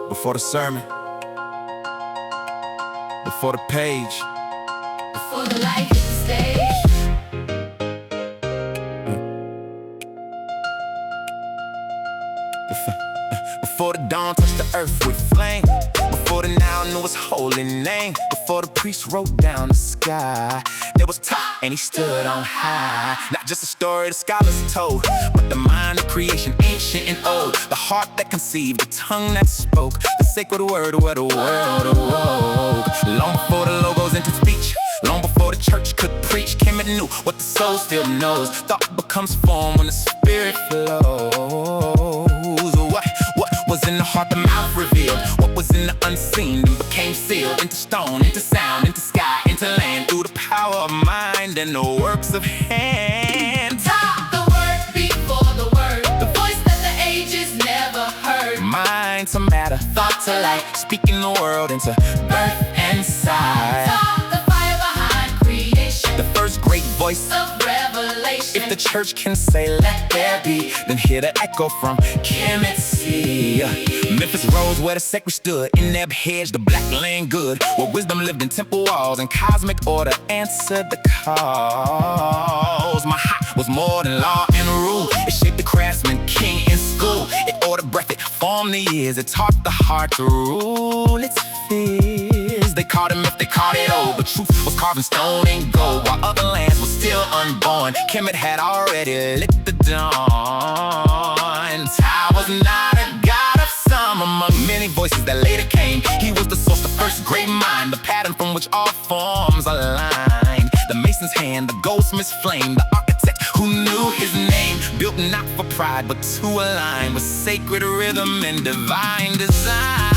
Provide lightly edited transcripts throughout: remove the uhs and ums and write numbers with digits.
Before the sermon, before the page, before the light hit the stage. Before the dawn touched the earth with flame, before the now knew his holy name, before the priest wrote down the sky, there was top and he stood on high. Not just a story the scholars told, but the mind of creation, ancient and old, the heart that conceived, the tongue that spoke, the sacred word where the world awoke. Long before the logos entered speech, long before the church could preach, Kemet knew what the soul still knows. Thought becomes form when the spirit flows. What was in the heart, the mouth revealed. What was in the unseen and became sealed into stone, into sound, into sky, into land, through the power of mind and the works of hands. Talk the word before the word, the voice that the ages never heard. Mind to matter, thought to light, speaking the world into birth and sight. Talk the fire behind creation, the first great voice of revelation. If the church can say let there be, then hear the echo from Kemet Sea. Memphis rose where the sacred stood, in Neb hedge the black land good, where wisdom lived in temple walls and cosmic order answered the calls. My heart was more than law and rule, it shaped the craftsman king in school. It ordered breath, it formed the ears, it taught the heart to rule its fears. They called him if they called it old, but truth was carved in stone and gold, while other lands were still unborn. Kemet had already lit the dawn. Ty was not a god of some among many voices that later came. He was the source, the first great mind, the pattern from which all forms aligned. The mason's hand, the goldsmith's flame, the architect who knew his name, built not for pride but to align with sacred rhythm and divine design.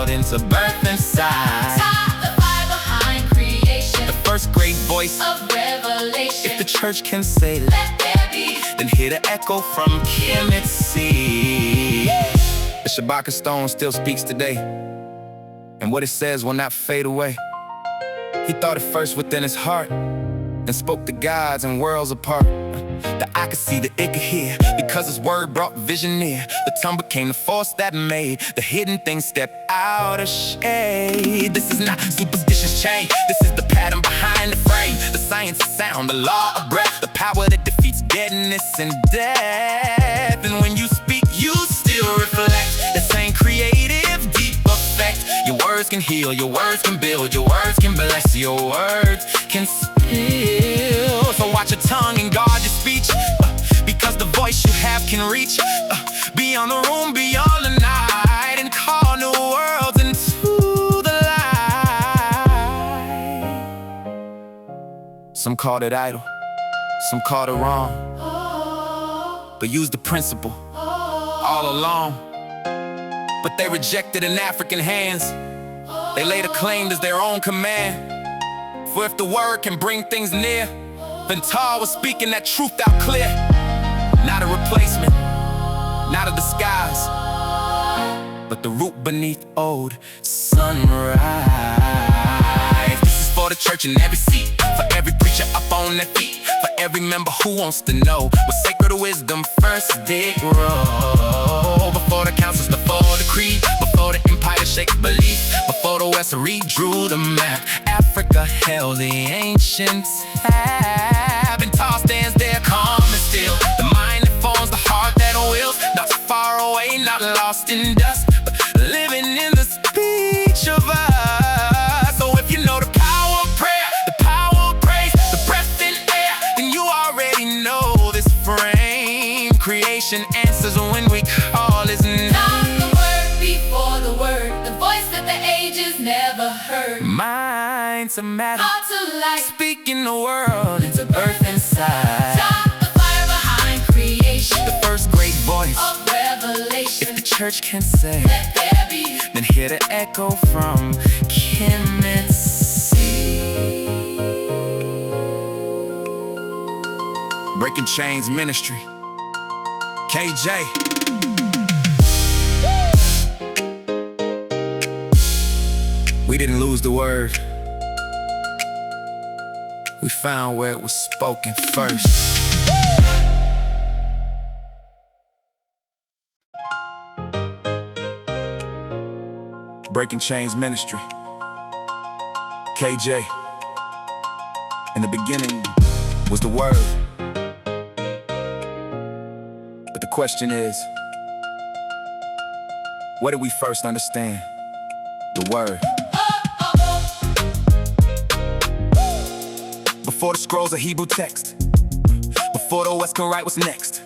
Into birth and sight. Talk the fire behind creation, the first great voice of revelation. If the church can say let there be, then hear the echo from Kemet Sea. The Shabaka stone still speaks today, and what it says will not fade away. He thought it first within his heart, and spoke the gods and worlds apart. The eye could see, the ear could hear, because his word brought vision near. The tongue became the force that made the hidden things step out of shade. This is not superstitious change, this is the pattern behind the frame. The science of sound, the law of breath, the power that defeats deadness and death. And when you speak, you still reflect the same creative, deep effect. Your words can heal, your words can build, your words can bless, your words can spill. So watch your tongue and guard your speech, because the voice you have can reach beyond the room, beyond the night, and call new worlds into the light. Some called it idle, some called it wrong, but used the principle all along. But they rejected in African hands, they later claimed as their own command. For if the word can bring things near, then Tar was speaking that truth out clear. Not a replacement, not a disguise, but the root beneath old sunrise. This is for the church in every seat, for every preacher up on their feet, for every member who wants to know what sacred wisdom first did grow. Before the councils, before the creed, before the empire shake belief, before the West redrew the map, Africa held the ancient tab. And Tar stands there calm and still, the mind that forms the heart that wills, not far away, not lost in dust, but living in the speech of us. So if you know the power of prayer, the power of praise, the breath in air, then you already know this frame. Creation answers when we call his name. Talk the word before the word, the voice that the ages never heard. Mind to matter, heart to light, speaking the world into birth and sight. Talk the fire behind creation, the first great voice of revelation. If the church can say let there be, then hear the echo from Kemet Sea. Breaking Chains Ministry, KJ. We didn't lose the word. We found where it was spoken first. Breaking Chains Ministry. KJ. In the beginning was the Word. But the question is, what did we first understand? The Word. Before the scrolls of Hebrew text, before the West could write what's next,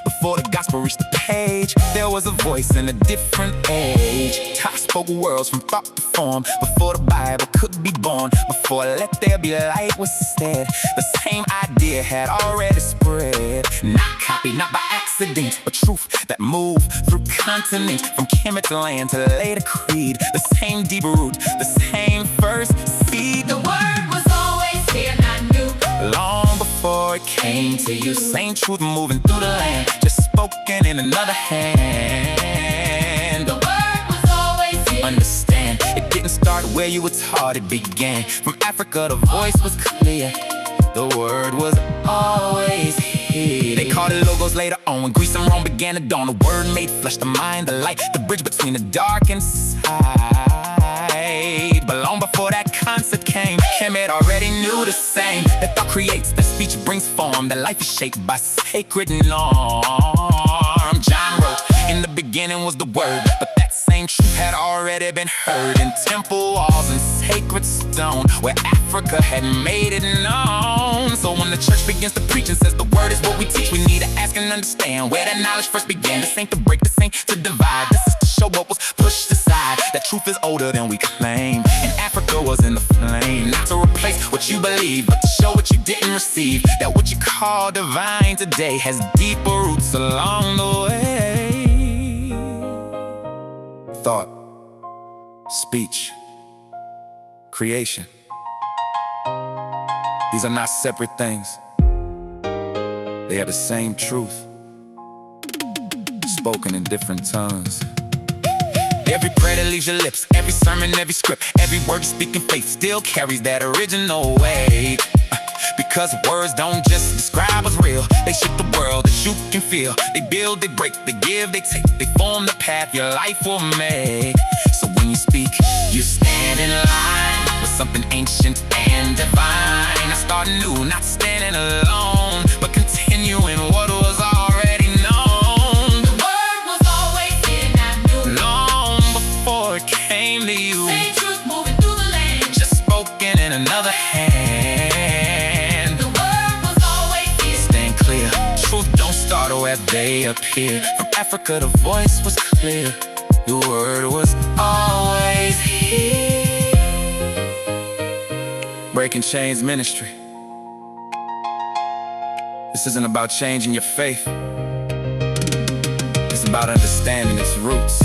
before the gospel reached the page, there was a voice in a different age. Top spoke worlds from thought to form, before the Bible could be born, before let there be light was said. The same idea had already spread, not copied, not by accident, but truth that moved through continents, from Kemet land to later creed. The same deep root, the same first seed. The word was always here, not new. Long before it came to you, same truth moving through the land, just spoken in another hand. The word was always here. Understand, it didn't start where you were taught, it began from Africa. The voice was clear, the word was always here. They called it logos later on, when Greece and Rome began to dawn. The word made flesh, the mind, the light, the bridge between the dark and sight. But long before that concept came, Kemet already knew the same. That thought creates, that speech brings form, that life is shaped by sacred norm. John wrote, in the beginning was the word, but that same truth had already been heard in temple walls and sacred stone, where Africa had made it known. So when the church begins to preach and says the word is what we teach, we need to ask and understand where that knowledge first began. This ain't to break, this ain't to divide, this is to show what was pushed aside. That truth is older than we claim, and Africa was in the flame. Not to replace what you believe, but to show what you didn't receive. That what you call divine today has deeper roots along the way. Thought, speech, creation. These are not separate things. They have the same truth, spoken in different tongues. Every prayer that leaves your lips, every sermon, every script, every word you speak in faith still carries that original weight. Because words don't just describe what's real, they shape the world that you can feel. They build, they break, they give, they take, they form the path your life will make. So when you speak, you stand in line with something ancient and divine. I start new, not standing alone, but continuing what was already known. The word was always here, not new. Long before it came to you, Same truth moving through the land, just spoken in another hand. the word was always here. Stand clear, truth don't start where they appear. From Africa the voice was clear, the word was always here. Breaking Chains Ministry. This isn't about changing your faith, it's about understanding its roots.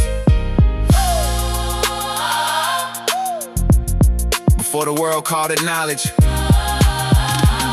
Before the world called it knowledge,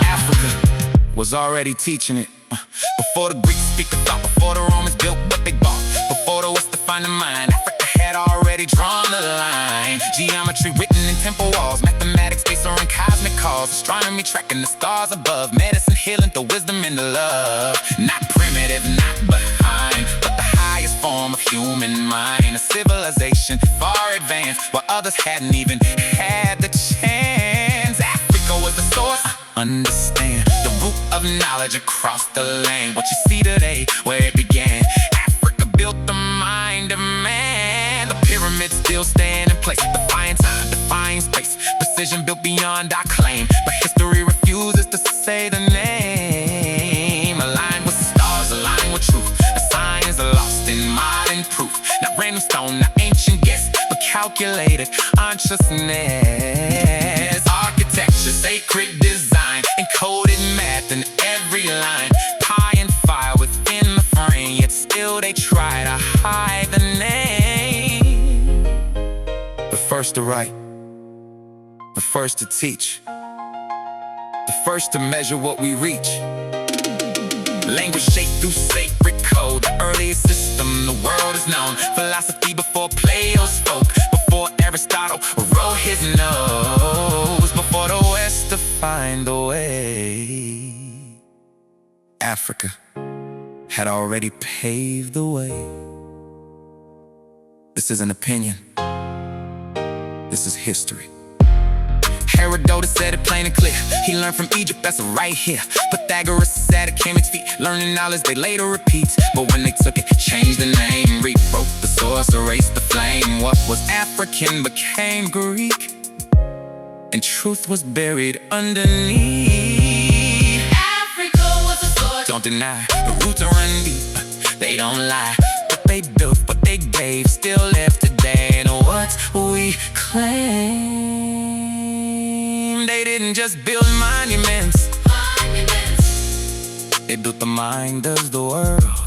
Africa was already teaching it. Before the Greeks speak the thought, before the Romans built what they bought, before the West defined the mind, Africa had already drawn the line. Geometry written in temple walls, mathematics based on cosmic calls, astronomy tracking the stars above, medicine healing the wisdom and the love. Not primitive, not behind, but the highest form of human mind. A civilization far advanced, while others hadn't even had the chance. Africa was the source, understand, the root of knowledge across the land. What you see today, where it began, Africa built the mind of man. The pyramids still stand in place, defying time, defying space, precision built beyond our claim. But history refuses to say the name. Aligned with the stars, aligned with truth, the signs are lost in modern proof. Not random stone, not ancient guess, but calculated consciousness. Architecture, sacred design, encoded math in every line. Pie and fire within the frame, yet still they try to hide the name. The first to write, the first to teach, the first to measure what we reach. Language shaped through sacred code, the earliest system the world has known. Philosophy before Plato spoke, before Aristotle wrote his nose before the West to find a way. Africa had already paved the way. This is an opinion. This is history. Herodotus said it plain and clear. He learned from Egypt, that's right here. Pythagoras sat at Cambridge feet, learning knowledge they later repeat. But when they took it, changed the name, rewrote the source, erased the flame. What was African became Greek, and truth was buried underneath. Africa was a source. Don't deny, the roots are run deep. They don't lie. What they built, what they gave, still live today. And what we claim, they didn't just build monuments. They built the mind of the world.